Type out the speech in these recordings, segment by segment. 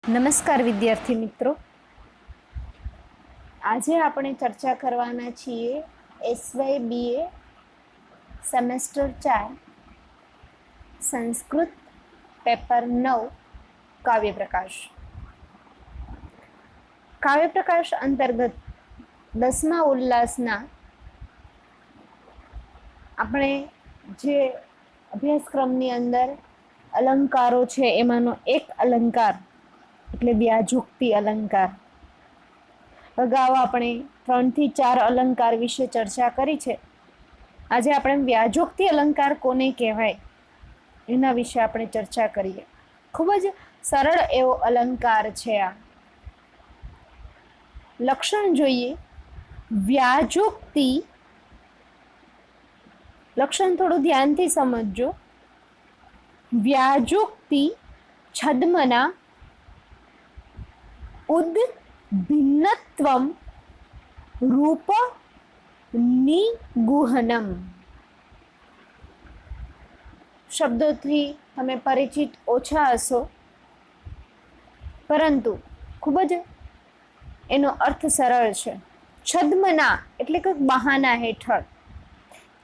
નમસ્કાર વિદ્યાર્થી મિત્રો, આજે આપણે ચર્ચા કરવાના છીએ SY BA semester 4 Sanskrit paper 9 Kavyaprakash અંતર્ગત 10મા ઉલ્લાસના આપણે જે અભ્યાસક્રમની અંદર અલંકારો છે એમાંનો એક અલંકાર એટલે વ્યાજુક્તિ અલંકાર. અગાઉ આપણે 3 થી 4 અલંકાર વિશે ચર્ચા કરી છે. આજે આપણે વ્યાજુક્તિ અલંકાર કોને કહેવાય એના વિશે આપણે ચર્ચા કરીએ. ખૂબ જ સરળ એવો અલંકાર છે આ. લક્ષણ જોઈએ. વ્યાજુક્તિ, લક્ષણ થોડું ધ્યાનથી સમજજો. વ્યાજુક્તિ છદ્મના ઉદ્ભિન્નત્વમ રૂપ નિગુહનમ. શબ્દોથી તમે પરિચિત ઓછા હશો, પરંતુ ખૂબ જ એનો અર્થ સરળ છે. છદ્મના એટલે કે બહાના હેઠળ.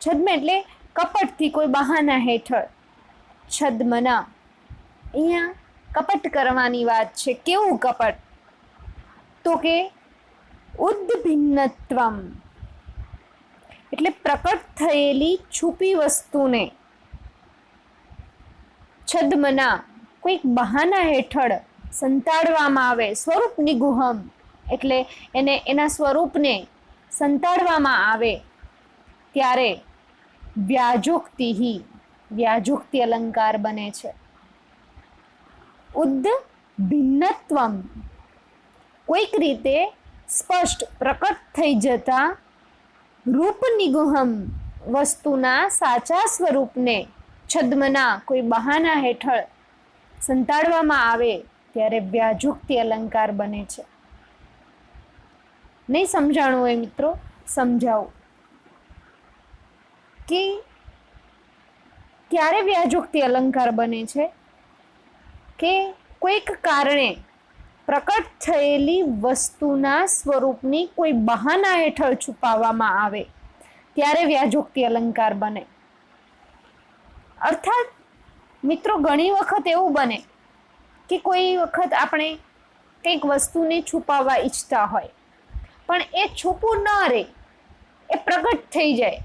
છદ્મ એટલે કપટથી, કોઈ બહાના હેઠળ. છદ્મના, અહીંયા કપટ કરવાની વાત છે. કેવું કપટ? તો કે ઉદ્ભિન્નત્વમ એટલે પ્રકટ થયેલી છુપી વસ્તુને છદ્મના કોઈક બહાના હેઠળ સંતાડવામાં આવે. સ્વરૂપ નિગુહમ એટલે એને એના સ્વરૂપને સંતાડવામાં આવે ત્યારે વ્યાજુક્તિ અલંકાર બને છે. ઉદ્ભિન્નત્વમ કોઈક રીતે સ્પષ્ટ પ્રકટ થઈ જતા, રૂપ નિગુહમ વસ્તુના સાચા સ્વરૂપને છદ્મના કોઈ બહાના હેઠળ સંતાડવામાં આવે ત્યારે વ્યાજુક્તિ અલંકાર બને છે. નહીં સમજાણું હોય મિત્રો, સમજાવું કે ક્યારે વ્યાજુક્તિ અલંકાર બને છે કે કોઈક કારણે પ્રકટ થયેલી વસ્તુના સ્વરૂપની કોઈ બહાના હેઠળ છુપાવવામાં આવે ત્યારે વ્યાજુક્તિ અલંકાર બને. અર્થાત મિત્રો, ઘણી વખત એવું બને કે કોઈ વખત આપણે કંઈક વસ્તુને છુપાવવા ઈચ્છતા હોય, પણ એ છુપું ન રહે, એ પ્રગટ થઈ જાય.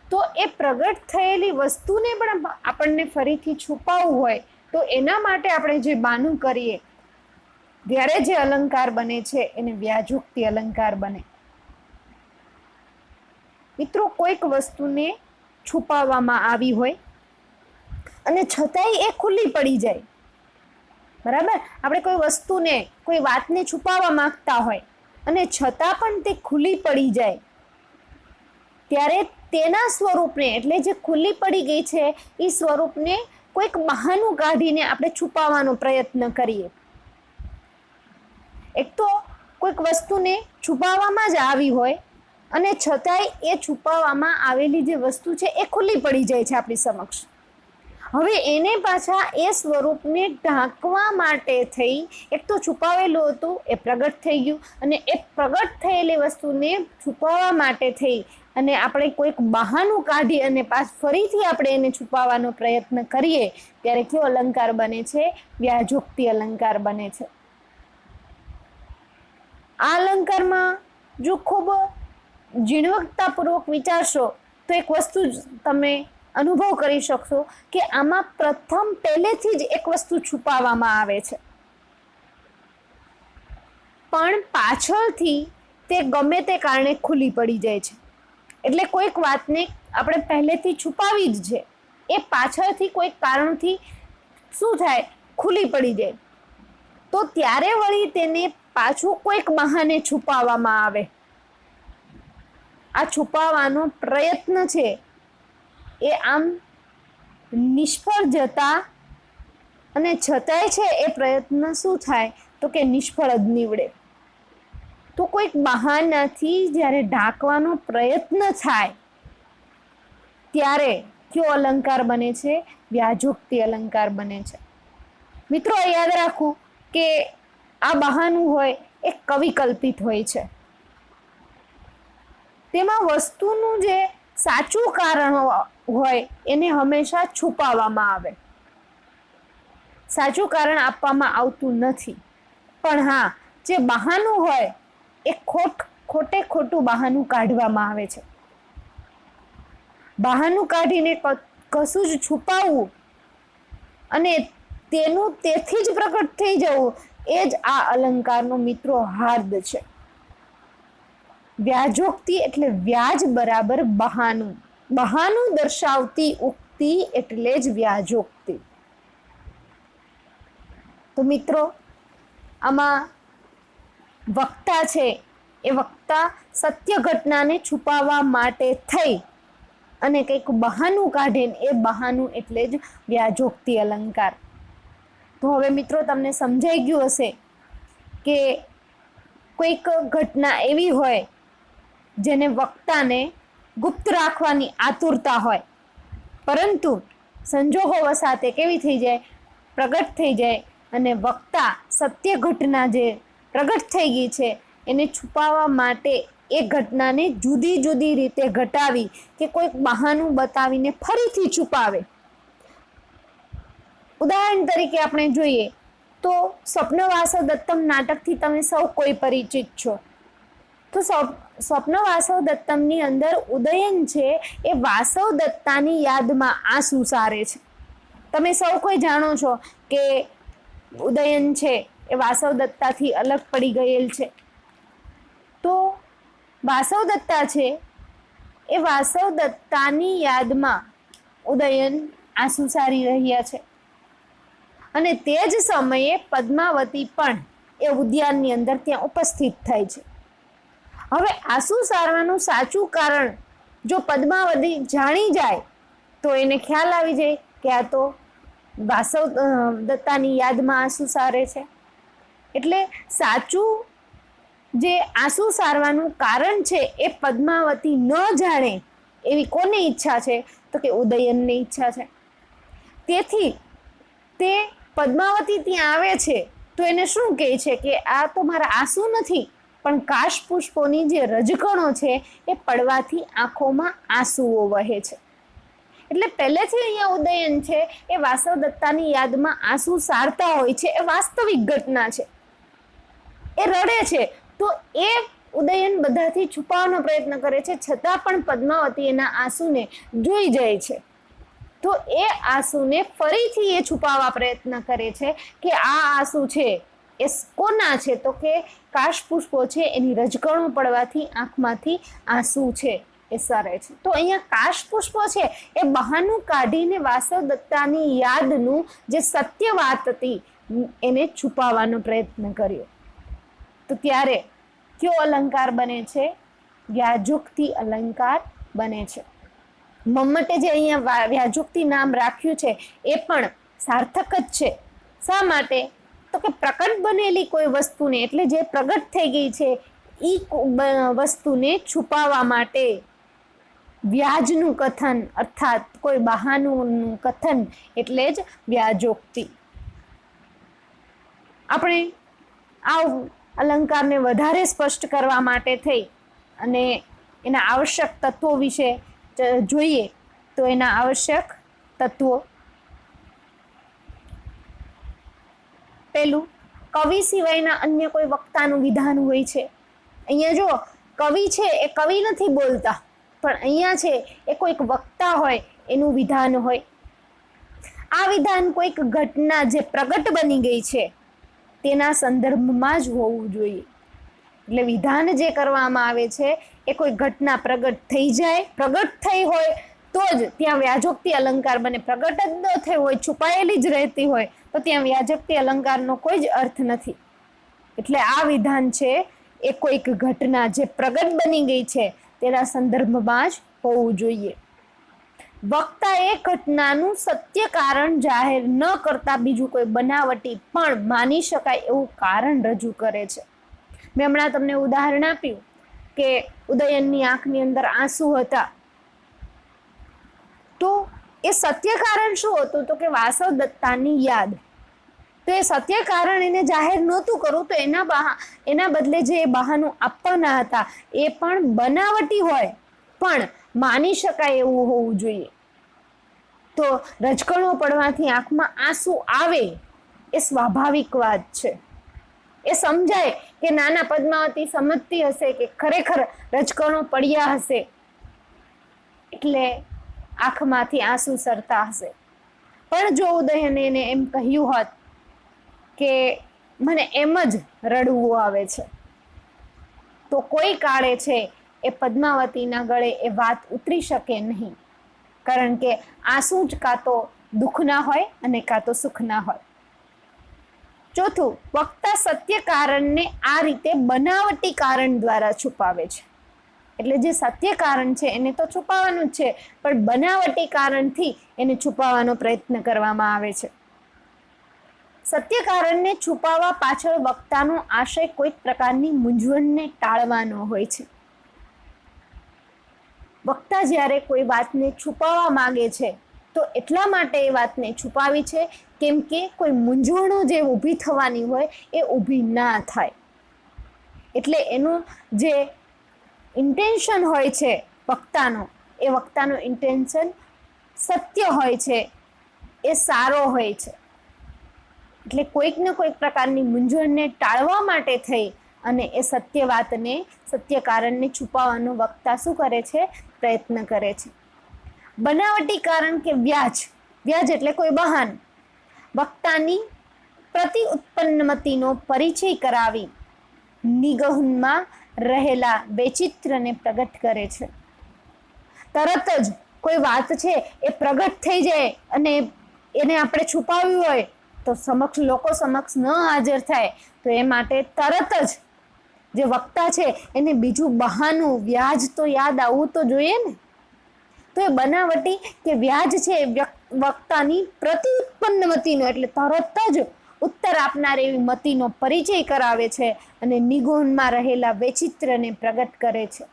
તો એ પ્રગટ થયેલી વસ્તુને પણ આપણને ફરીથી છુપાવવું હોય તો એના માટે આપણે જે બહાનું કરીએ ત્યારે જે અલંકાર બને છે એને વ્યાજુક્તિ અલંકાર બને. મિત્રો, કોઈક વસ્તુને છુપાવવામાં આવી હોય અને છતાંય એ ખુલ્લી પડી જાય. બરાબર? આપણે કોઈ વસ્તુને, કોઈ વાતને છુપાવવા માંગતા હોય અને છતાં પણ તે ખુલ્લી પડી જાય ત્યારે તેના સ્વરૂપને, એટલે જે ખુલ્લી પડી ગઈ છે એ સ્વરૂપને કોઈક બહાનું કાઢીને આપણે છુપાવવાનો પ્રયત્ન કરીએ. એક તો કોઈક વસ્તુને છુપાવવામાં જ આવી હોય અને છતાંય એ છુપાવવામાં આવેલી જે વસ્તુ છે એ ખુલ્લી પડી જાય છે આપણી સમક્ષ. હવે એને પાછા એ સ્વરૂપને ઢાંકવા માટે થઈ, એક તો છુપાવેલું હતું એ પ્રગટ થઈ ગયું, અને એ પ્રગટ થયેલી વસ્તુને છુપાવવા માટે થઈ અને આપણે કોઈક બહાનું કાઢી અને ફરીથી આપણે એને છુપાવવાનો પ્રયત્ન કરીએ ત્યારે કયો અલંકાર બને છે? વ્યાજુક્તિ અલંકાર બને છે. આ અલંકારમાં જો ખૂબ ઝીણવટતાપૂર્વક વિચારશો તો એક વસ્તુ તમે અનુભવ કરી શકશો કે આમાં પ્રથમ પહેલેથી જ એક વસ્તુ છુપાવવામાં આવે છે, પણ પાછળથી તે ગમે તે કારણે ખુલ્લી પડી જાય છે. એટલે કોઈક વાતને આપણે પહેલેથી છુપાવી જ છે, એ પાછળથી કોઈક કારણથી શું થાય? ખુલ્લી પડી જાય. તો ત્યારે વળી તેને પાછું કોઈક બહાને છુપાવવામાં આવે. આ છુપાવવાનો પ્રયત્ન છે એ આમ નિષ્ફળ જતા અને છતાંય છે એ પ્રયત્ન શું થાય તો કે નિષ્ફળ જ નીવડે. તો કોઈક બહાનાથી જ્યારે ઢાંકવાનો પ્રયત્ન થાય ત્યારે કયો અલંકાર બને છે? વ્યાજુક્તિ અલંકાર બને છે. મિત્રો, યાદ રાખવું કે આ બહાનું હોય એ કવિ કલ્પિત હોય છે. તેમાં વસ્તુનું જે સાચું કારણ હોય એને હંમેશા છુપાવવામાં આવે. સાચું કારણ આપવામાં આવતું નથી. પણ હા, જે બહાનું હોય એ ખોટે ખોટું બહાનું કાઢવામાં આવે છે. બહાનું કાઢીને કશું જ છુપાવવું અને તેનું તેથી જ પ્રકટ થઈ જવું, એ જ આ અલંકારનો મિત્રો હાર્દ છે. વ્યાજોક્તિ એટલે વ્યાજ બરાબર બહાનું. બહાનું દર્શાવતી ઉક્તિ એટલે જ વ્યાજોક્તિ. તો મિત્રો, આમાં વક્તા છે એ વક્તા સત્ય ઘટનાને છુપાવવા માટે થઈ અને કંઈક બહાનું કાઢે, એ બહાનું એટલે જ વ્યાજોક્તિ અલંકાર. તો હવે મિત્રો તમને સમજાઈ ગયું હશે કે કોઈક ઘટના એવી હોય જેને વક્તાને ગુપ્ત રાખવાની આતુરતા હોય, પરંતુ સંજોગો વસાતે કેવી થઈ જાય, પ્રગટ થઈ જાય, અને વક્તા સત્ય ઘટના જે પ્રગટ થઈ ગઈ છે એને છુપાવવા માટે એ ઘટનાને જુદી જુદી રીતે ઘટાવી કે કોઈક બહાનું બતાવીને ફરીથી છુપાવે. ઉદાહરણ તરીકે આપણે જોઈએ તો સ્વપ્ન વાસવ દત્તમ નાટકથી તમે સૌ કોઈ પરિચિત છો. તો સ્વપ્ન વાસવ દત્તમની અંદર ઉદયન છે એ વાસવ દત્તાની યાદમાં આંસુ સારે છે. તમે સૌ કોઈ જાણો છો કે ઉદયન છે એ વાસવ દત્તાથી અલગ પડી ગયેલ છે. તો વાસવ દત્તા છે એ વાસવ દત્તાની યાદમાં ઉદયન આંસુ સારી રહ્યા છે, અને તે જ સમયે પદ્માવતી પણ એ ઉદ્યાનની અંદર ત્યાં ઉપસ્થિત થાય છે. હવે આંસુ સારવાનું સાચું કારણ જો પદ્માવતી જાણી જાય તો એને ખ્યાલ આવી જાય કે આ તો વાસવ દત્તાની યાદમાં આંસુ સારે છે. એટલે સાચું જે આંસુ સારવાનું કારણ છે એ પદ્માવતી ન જાણે એવી કોની ઈચ્છા છે, તો કે ઉદયનની ઈચ્છા છે. તેથી તે પદ્માવતી ત્યાં આવે છે તો એને શું કહે છે કે આ તો મારા આંસુ નથી, પણ કાશ પુષ્પોની જે રજકણો છે એ પડવાથી આંખોમાં આંસુઓ વહે છે. એટલે પહેલેથી અહીંયા ઉદયન છે એ વાસવ દત્તાની યાદમાં આંસુ સારતા હોય છે, એ વાસ્તવિક ઘટના છે. એ રડે છે તો એ ઉદયન બધાથી છુપાવવાનો પ્રયત્ન કરે છે, છતાં પણ પદ્માવતી એના આંસુને જોઈ જાય છે. તો એ આંસુને ફરીથી એ છુપાવવા પ્રયત્ન કરે છે કે આ આંસુ છે એ કોના છે, તો કે કાશ પુષ્પો છે એની રજકણો પડવાથી આંખમાંથી આંસુ છે એ સરે છે. તો અહીંયા કાશ પુષ્પો છે એ બહાનું કાઢીને વાસવ દત્તાની યાદનું જે સત્ય વાત હતી એને છુપાવવાનો પ્રયત્ન કર્યો. તો ત્યારે કયો અલંકાર બને છે? વ્યાજોક્તિ અલંકાર બને છે. મમ્મટે જે અહીંયા વ્યાજોક્તિ નામ રાખ્યું છે એ પણ સાર્થક જ છે. શા માટે? તો કે પ્રકટ બનેલી કોઈ વસ્તુને, એટલે જે પ્રગટ થઈ ગઈ છે એ વસ્તુને છુપાવવા માટે વ્યાજનું કથન, અર્થાત કોઈ બહાનું કથન એટલે જ વ્યાજોક્તિ. આપણે આ અલંકારને વધારે સ્પષ્ટ કરવા માટે થઈ અને એના આવશ્યક તત્વો વિશે જોઈએ તો એના આવશ્યક તત્વો, પેલું, કવિ સિવાયના અન્ય કોઈ વક્તાનું વિધાન હોય છે. અહીંયા જો કવિ છે એ કવિ નથી બોલતા, પણ અહીંયા છે એ કોઈક વક્તા હોય એનું વિધાન હોય. આ વિધાન કોઈક ઘટના જે પ્રગટ બની ગઈ છે તેના સંદર્ભમાં જ હોવું જોઈએ. એટલે વિધાન જે કરવામાં આવે છે એ કોઈ ઘટના પ્રગટ થઈ જાય, પ્રગટ થઈ હોય તો જ ત્યાં વ્યાજોક્તિ અલંકાર બને. પ્રગટ જ ન થઈ હોય, છુપાયેલી જ રહેતી હોય તો ત્યાં વ્યાજોક્તિ અલંકારનો કોઈ જ અર્થ નથી. એટલે આ વિધાન છે એ કોઈક ઘટના જે પ્રગટ બની ગઈ છે તેના સંદર્ભમાં જ હોવું જોઈએ. વક્તા એ ઘટનાનું સત્ય કારણ જાહેર ન કરતા બીજું કોઈ બનાવટી પણ માની શકાય એવું કારણ રજૂ કરે છે. મેં હમણાં તમને ઉદાહરણ આપ્યું કે ઉદયનની આંખની અંદર આંસુ હતા, તો એ સત્ય કારણ શું હતું? તો કે વાસવ દત્તાની યાદ. તો એ સત્ય કારણ એને જાહેર નહોતું કરવું, તો એના બદલે જે બહાનું આપવાના હતા એ પણ બનાવટી હોય પણ માની શકાય એવું હોવું જોઈએ. તો રજકણો પડવાથી આંખમાં આંસુ આવે એ સ્વાભાવિક વાત છે. એ સમજાય કે નાના પદ્માવતી સમજતી હશે કે ખરેખર રજકણો પડ્યા હશે એટલે આંખમાંથી આંસુ સરતા હશે. પણ જો ઉદયને એને એમ કહ્યું હોત કે મને એમ જ રડવું આવે છે, તો કોઈ કાળે છે એ પદ્માવતીના ગળે એ વાત ઉતરી શકે નહીં, કારણ કે આંસુ જ કાં તો દુઃખના હોય અને કાં તો સુખના હોય. ચોથું, વક્તા સત્ય કારણને આ રીતે બનાવટી કારણ દ્વારા છુપાવે છે. એટલે જે સત્ય કારણ છે એને તો છુપાવવાનું જ છે, પણ બનાવટી કારણથી એને છુપાવવાનો પ્રયત્ન કરવામાં આવે છે. સત્ય કારણને છુપાવવા પાછળ વક્તાનો આશય કોઈક પ્રકારની મૂંઝવણને ટાળવાનો હોય છે. વક્તા જ્યારે કોઈ વાતને છુપાવવા માંગે છે તો એટલા માટે એ વાતને છુપાવી છે કેમ કે કોઈ મૂંઝવણો જે ઊભી થવાની હોય એ ઊભી ના થાય. એટલે એનું જે ઇન્ટેન્શન હોય છે વક્તાનો ઇન્ટેન્શન સત્ય હોય છે, એ સારો હોય છે. એટલે કોઈક ને કોઈક પ્રકારની મૂંઝવણને ટાળવા માટે થઈ અને એ સત્ય કારણને છુપાવવાનો વક્તા શું કરે છે? પ્રયત્ન કરે છે. બનાવટી કારણ કે વ્યાજ એટલે કોઈ બહાન વક્તાની પ્રતિ ઉત્પન્નમતિનો પરિચય કરાવી નિગહનમાં રહેલા વૈચિત્ર્યને પ્રગટ કરે છે. તરત જ કોઈ વાત છે એ પ્રગટ થઈ જાય અને એને આપણે છુપાવ્યું હોય તો લોકો સમક્ષ ન હાજર થાય, તો એ માટે તરત જ જે વક્તા છે એને બીજું બહાનું વ્યાજ તો યાદ આવવું તો જોઈએ ને. તો એ બનાવટી કે વ્યાજ છે વક્તાની પ્રતિ ઉત્પન્ન મતિનો એટલે તરત જ ઉત્તર આપનાર એવી મતિનો પરિચય કરાવે છે અને નિગુણમાં રહેલા વૈચિત્ર્યને પ્રગટ કરે છે.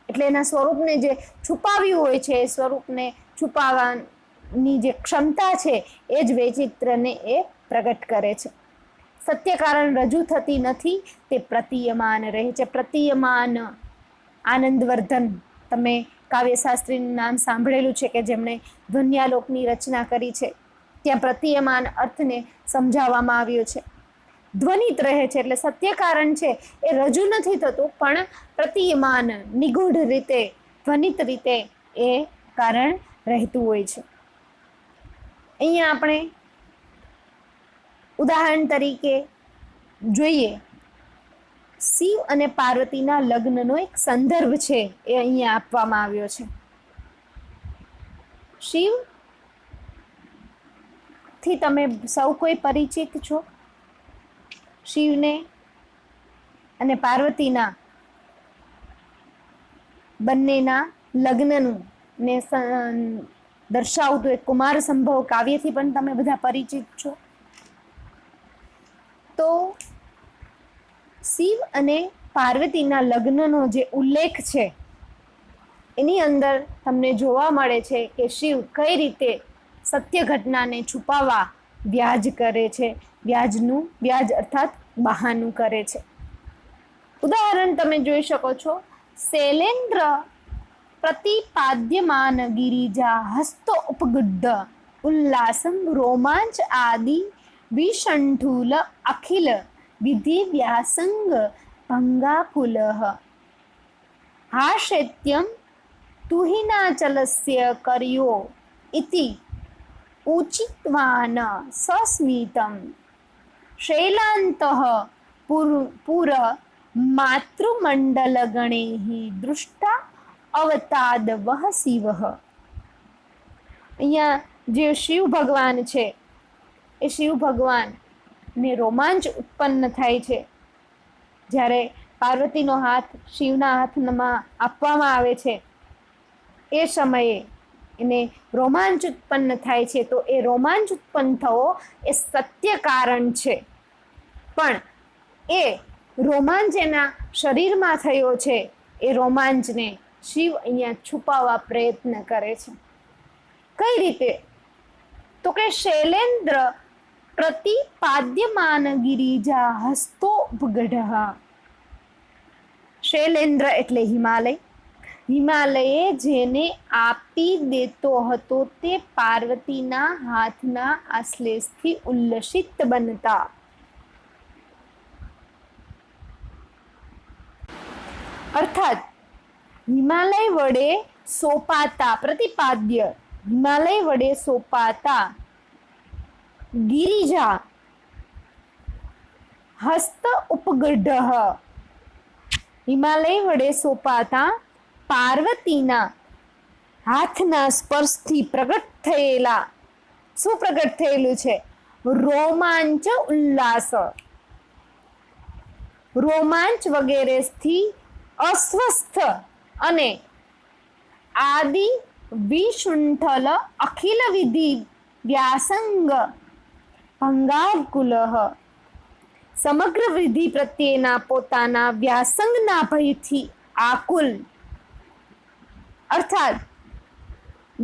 એટલે એના સ્વરૂપને જે છુપાવ્યું હોય છે એ સ્વરૂપને છુપાવવાની જે ક્ષમતા છે એ જ વૈચિત્ર્યને એ પ્રગટ કરે છે. સત્ય કારણ રજૂ થતી નથી, તે પ્રતીયમાન રહે છે. પ્રતીયમાન આનંદવર્ધન, તમે કાવ્યશાસ્ત્રીનું નામ સાંભળેલું છે કે જેમણે ધ્વન્યાલોકની રચના કરી છે. ત્યાં પ્રતીયમાન અર્થને સમજાવવામાં આવ્યો છે. ધ્વનિત રહે છે એટલે સત્ય કારણ છે એ રજૂ નથી થતું પણ પ્રતીયમાન નિગૂઢ રીતે ધ્વનિત રીતે એ કારણ રહેતું હોય છે. અહીંયા આપણે ઉદાહરણ તરીકે જોઈએ, શિવ અને પાર્વતીના લગ્નનો એક સંદર્ભ છે એ અહીંયા આપવામાં આવ્યો છે. શિવ થી તમે સૌ કોઈ પરિચિત છો. શિવને અને પાર્વતીના બંનેના લગ્નનું ને દર્શાવતું એક કુમાર સંભવ કાવ્યથી પણ તમે બધા પરિચિત છો. તો શિવ અને પાર્વતીના લગ્નનો જે ઉલ્લેખ છે એની અંદર તમને જોવા મળે છે કે શિવ કઈ રીતે સત્ય ઘટનાને છુપાવવા વ્યાજ કરે છે, વ્યાજ અર્થાત બહાનું કરે છે. ઉદાહરણ તમે જોઈ શકો છો, શૈલેન્દ્ર પ્રતિપાદ્યમાન ગિરિજા હસ્તો ઉપગુઢ ઉલ્લાસમ રોમાંચ આદિ વિષંઠુલ અખિલ વિધિ વ્યાસંગ ભંગાકુલ હાશૈત્યમ તુહિનાચલસ્ય કર્યો ઇતિ ઉચિતવાન સસ્મિતમ શૈલાંતઃ પુર માતૃમંડલ ગણૈઃ દૃષ્ટા અવતાદ વહ શિવ. અહીંયા જે શિવ ભગવાન છે એ શિવ ભગવાનને રોમાંચ ઉત્પન્ન થાય છે જ્યારે પાર્વતીનો હાથ શિવના હાથમાં આપવામાં આવે છે. એ સમયે એને રોમાંચ ઉત્પન્ન થાય છે. તો એ રોમાંચ ઉત્પન્ન થવો એ સત્ય કારણ છે, પણ એ રોમાંચ એના શરીરમાં થયો છે એ રોમાંચને શિવ અહીંયા છુપાવવા પ્રયત્ન કરે છે. કઈ રીતે? તો કે શૈલેન્દ્ર પ્રતિપાદ્યમાન ગિરિજા હસ્તોપગઢ. શૈલેન્દ્ર એટલે હિમાલય. હિમાલયે જેને આપી દેતો હતો તે પાર્વતીના હાથના આશ્લેષથી ઉલ્લસિત બનતા. અર્થાત હિમાલય વડે સોંપાતા, પ્રતિપાદ્ય હિમાલય વડે સોંપાતા ગિરિજા હસ્ત ઉપગઢ, હિમાલય વડે સોંપાતા પાર્વતીના હાથના સ્પર્શથી પ્રગટ થયેલા, શું પ્રગટ થયેલું છે? રોમાંચ, ઉલ્લાસ, રોમાંચ વગેરેથી અસ્વસ્થ અને આદિ વિશુંઠલ અખિલ વિધિ વ્યાસંગ ભંગાકુલ, સમગ્ર વિધિ પ્રત્યેના પોતાના વ્યાસંગના ભયથી આકુલ. અર્થાત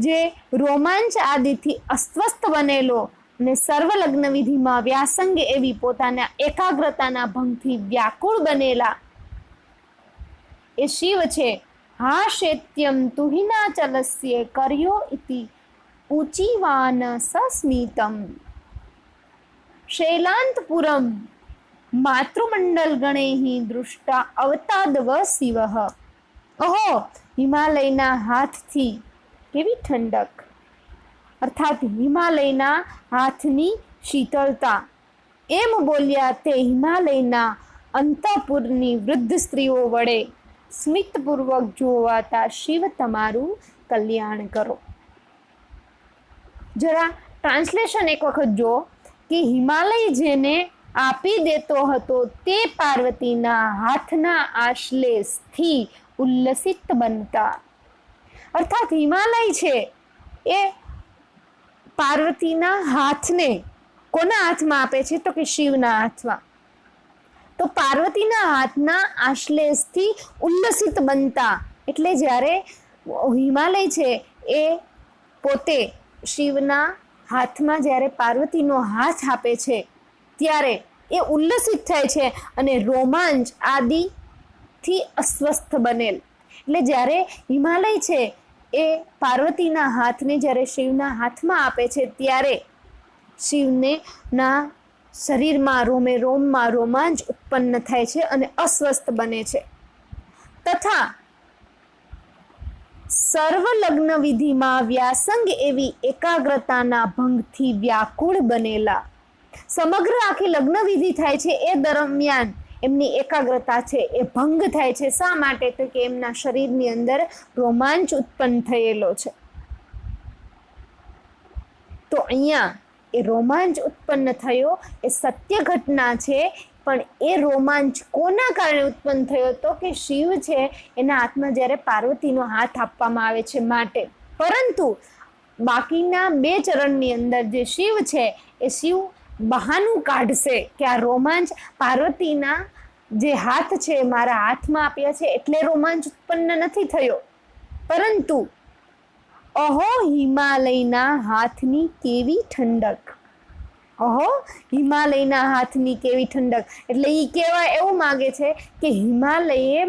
જે રોમાંચ આદિથી અસ્વસ્થ બનેલો અને સર્વલગ્ન વિધિમાં વ્યાસંગ એવી પોતાના એકાગ્રતાના ભંગથી વ્યાકુળ બનેલા એ શિવ છે. હા શૈત્યમ તુહિનાચલસ્ય કર્યો ઇતિ ઊંચીવાન સસ્મિતમ. શૈલાંતપુરમ માતૃમંડલ ગણૈઃ દૃષ્ટા અવતાદવ શિવઃ. ઓહો, હિમાલયના હાથથી કેવી ઠંડક, અર્થાત હિમાલયના હાથની શીતળતા. એમ બોલ્યા તે હિમાલયના અંતઃપુરની વૃદ્ધ સ્ત્રીઓ વડે સ્મિતપૂર્વક જોવાતા શિવ તમારું કલ્યાણ કરો. જરા ટ્રાન્સલેશન એક વખત જો કે હિમાલય જેને આપી દેતો હતો તે પાર્વતીના હાથના આશ્લેષથી ઉલ્લસિત બનતા. અર્થાત હિમાલય છે એ પાર્વતીના હાથને કોના હાથમાં આપે છે? તો કે શિવના હાથમાં. તો પાર્વતીના હાથના આશ્લેષથી ઉલ્લસિત બનતા એટલે જ્યારે હિમાલય છે એ પોતે શિવના હાથમાં જ્યારે પાર્વતીનો હાથ આપે છે ત્યારે એ ઉલ્લસિત થાય છે અને રોમાંચ આદિથી અસ્વસ્થ બનેલ. એટલે જ્યારે હિમાલય છે એ પાર્વતીના હાથને જ્યારે શિવના હાથમાં આપે છે ત્યારે શિવને ના શરીરમાં રોમે રોમમાં રોમાંચ ઉત્પન્ન થાય છે અને અસ્વસ્થ બને છે. તથા સર્વલગ્ન વિધિમાં વ્યાસંગ એવી એકાગ્રતાના ભંગથી વ્યાકુળ બનેલા. સમગ્ર આખી લગ્ન વિધિ થાય છે એ દરમિયાન એમની એકાગ્રતા છે એ ભંગ થાય છે. શા માટે? તો કે એમના શરીરની અંદર રોમાંચ ઉત્પન્ન થયેલો છે. તો અહીંયા એ રોમાંચ ઉત્પન્ન થયો એ સત્ય ઘટના છે, પણ એ રોમાંચ કોના કારણે ઉત્પન્ન થયો? તો કે શિવ છે એના હાથમાં જ્યારે પાર્વતીનો હાથ આપવામાં આવે છે માટે. પરંતુ બાકીના 2 ચરણની અંદર જે શિવ છે એ શિવ બહાનું કાઢશે કે આ રોમાંચ પાર્વતીના જે હાથ છે મારા હાથમાં આપ્યા છે એટલે રોમાંચ ઉત્પન્ન નથી થયો, પરંતુ અહો હિમાલયના હાથની કેવી ઠંડક, અહો હિમાલયના હાથની કેવી ઠંડક. એટલે એ કહેવા એવું માગે છે કે હિમાલયે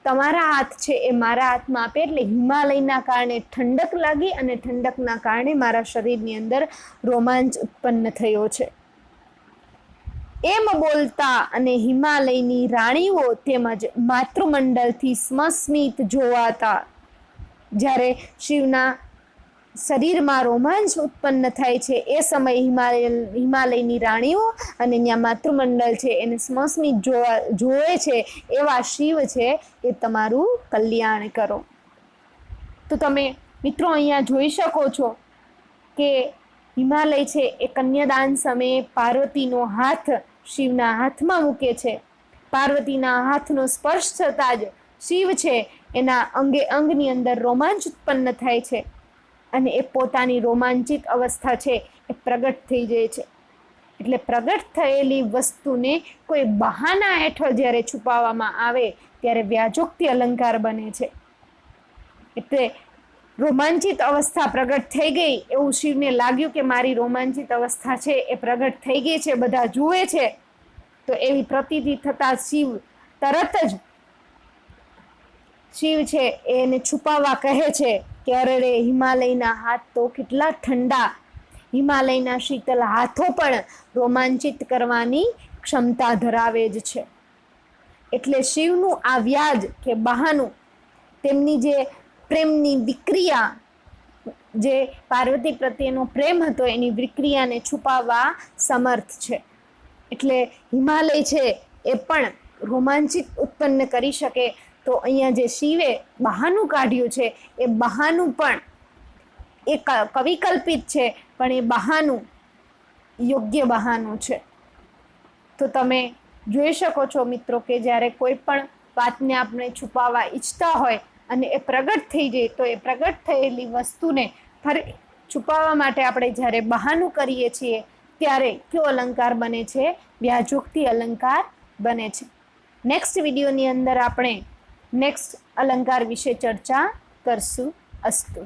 તમારા હાથ છે એ મારા હાથમાં આપે એટલે હિમાલયના કારણે ઠંડક લાગી અને ઠંડકના કારણે મારા શરીરની અંદર રોમાંચ ઉત્પન્ન થયો છે. એમ બોલતા અને હિમાલયની રાણીઓ તેમજ માતૃમંડળથી સ્મસ્મિત જોવાતા. જ્યારે શિવના શરીરમાં રોમાંચ ઉત્પન્ન થાય છે એ સમયે હિમાલયની રાણીઓ અને ત્યાં માતૃમંડળ છે એને સ્મસ્મિત જોવે છે એવા શિવ છે એ તમારું કલ્યાણ કરો. તો તમે મિત્રો અહીંયા જોઈ શકો છો કે હિમાલય છે એ કન્યાદાન સમયે પાર્વતીનો હાથ શિવના હાથમાં મૂકે છે. પાર્વતીના હાથનો સ્પર્શ થતાં જ શિવ છે એના અંગે અંગની અંદર રોમાંચ ઉત્પન્ન થાય છે અને એ પોતાની રોમાંચિત અવસ્થા છે એ પ્રગટ થઈ જાય છે. એટલે પ્રગટ થયેલી વસ્તુને કોઈ બહાના હેઠળ જ્યારે છુપાવવામાં આવે ત્યારે વ્યાજોક્તિ અલંકાર બને છે. એટલે રોમાંચિત અવસ્થા પ્રગટ થઈ ગઈ એવું શિવને લાગ્યું કે મારી રોમાંચિત અવસ્થા છે એ પ્રગટ થઈ ગઈ છે, બધા જુએ છે. તો એવી પ્રતીતિ થતા શિવ તરત જ શિવ છે એને છુપાવવા કહે છે કે અરે રે, હિમાલયના હાથ તો કેટલા ઠંડા, હિમાલયના શીતલ હાથો પણ રોમાંચિત કરવાની ક્ષમતા ધરાવે જ છે. એટલે શિવનું આ વ્યાજ કે બહાનું, તેમની જે પ્રેમની વિક્રિયા, જે પાર્વતી પ્રત્યેનો પ્રેમ હતો એની વિક્રિયાને છુપાવવા સમર્થ છે. એટલે હિમાલય છે એ પણ રોમાંચિત ઉત્પન્ન કરી શકે. તો અહીંયા જે શિવે બહાનું કાઢ્યું છે એ બહાનું પણ એ કવિકલ્પિત છે, પણ એ બહાનું યોગ્ય બહાનું છે. તો તમે જોઈ શકો છો મિત્રો કે જ્યારે કોઈ પણ વાતને આપણે છુપાવવા ઈચ્છતા હોય અને એ પ્રગટ થઈ જાય, તો એ પ્રગટ થયેલી વસ્તુને ફરી છુપાવવા માટે આપણે જ્યારે બહાનું કરીએ છીએ ત્યારે કયો અલંકાર બને છે? વ્યાજોક્તિ અલંકાર બને છે. નેક્સ્ટ વિડીયોની અંદર આપણે નેક્સ્ટ અલંકાર વિશે ચર્ચા કરશું. અસ્તુ.